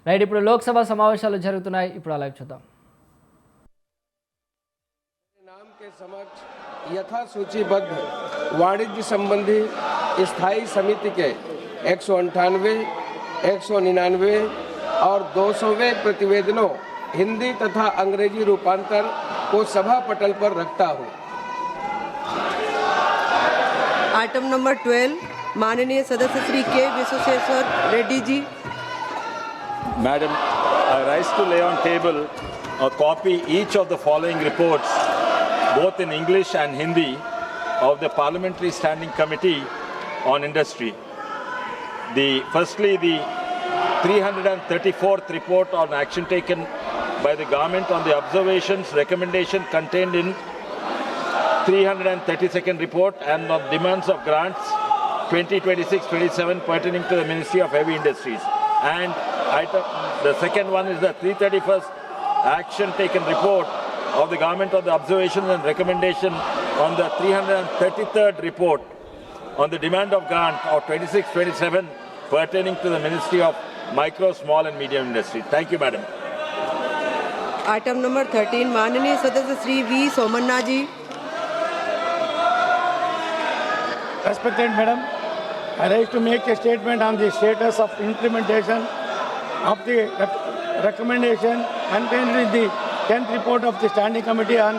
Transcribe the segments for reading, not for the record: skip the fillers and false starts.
Right, ఇప్పుడు లోక్సభ సమావేశాలు జరుగుతున్నాయి. ఇప్పుడు లైవ్ చూద్దాం. नाम के समक्ष यथा सूचीबद्ध वाणिज्य संबंधी स्थायी समिति के 198, 199 और 200वें प्रतिवेदनों हिंदी तथा अंग्रेजी रूपांतर को सभा पटल पर रखता हूँ. आइटम नंबर 12, माननीय सदस्य श्री के Vishweshwar Reddy ji. Madam, I rise to lay on table a copy each of the following reports, both in English and Hindi, of the Parliamentary Standing Committee on Industry. Firstly, the 334th report on action taken by the government on the observations, recommendation contained in 332nd report and on demands of grants 2026-27 pertaining to the Ministry of Heavy Industries. And the second one is the 331st action taken report of the government on the observations and recommendation on the 333rd report on the demand of grant of 26-27 pertaining to the Ministry of Micro, Small and Medium Industry. Thank you, Madam. Item number 13, माननीय सदस्य Shri V Somanna ji. Respected Madam, I rise to make a statement on the status of implementation of the recommendation contained in the 10th report of the Standing Committee on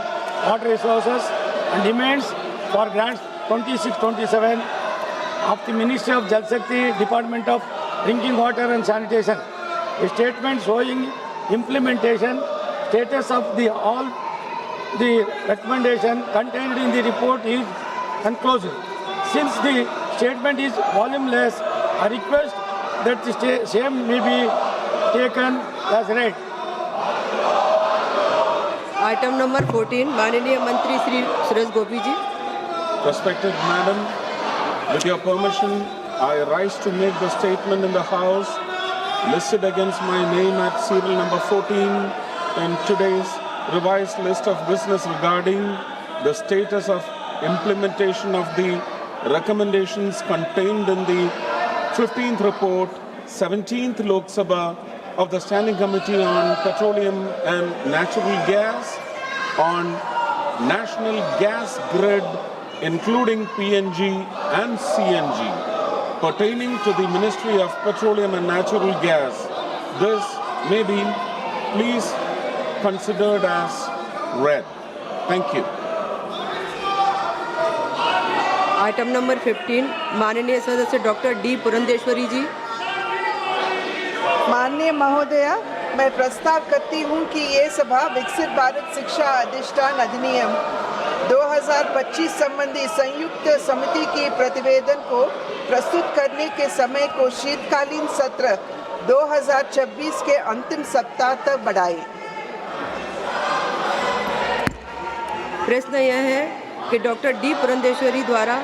Water Resources and demands for grants 26-27 of the Ministry of Jal Shakti, Department of Drinking Water and Sanitation. A statement showing implementation status of all the recommendation contained in the report is enclosed. Since the statement is voluminous, I request that the same may be taken as read. Item number 14, माननीय मंत्री श्री सुरेश गोपी जी. Respected Madam, with your permission, I rise to make the statement in the House listed against my name at serial number 14 in today's revised list of business regarding the status of implementation of the recommendations contained in the 15th report, 17th Lok Sabha of the Standing Committee on Petroleum and Natural Gas on National Gas Grid including PNG and CNG pertaining to the Ministry of Petroleum and Natural Gas. This may be please considered as read. Thank you. Item number 15, माननीय सदस्य doctor D Purandeswari जी. माननीय महोदया, मैं प्रस्ताव करती हूँ कि ये सभा विकसित भारत शिक्षा अधिष्ठान अधिनियम 2025 संबंधी संयुक्त समिति की प्रतिवेदन को प्रस्तुत करने के समय को शीतकालीन सत्र 2026 के अंतिम सप्ताह तक बढ़ाए. प्रश्न यह है कि डॉक्टर डी पुरंदेश्वरी द्वारा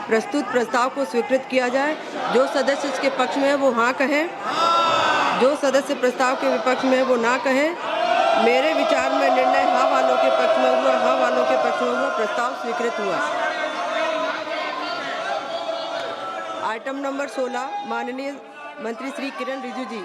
प्रस्तुत प्रस्ताव को स्वीकृत किया जाए. जो सदस्य इसके पक्ष में है वो हाँ कहे, जो सदस्य प्रस्ताव के विपक्ष में है वो ना कहे. मेरे विचार में निर्णय हाँ वालों के पक्ष में हुआ, हाँ वालों के पक्ष में हुआ. प्रस्ताव स्वीकृत हुआ. आइटम नंबर 16, माननीय मंत्री श्री किरण रिजिजू जी.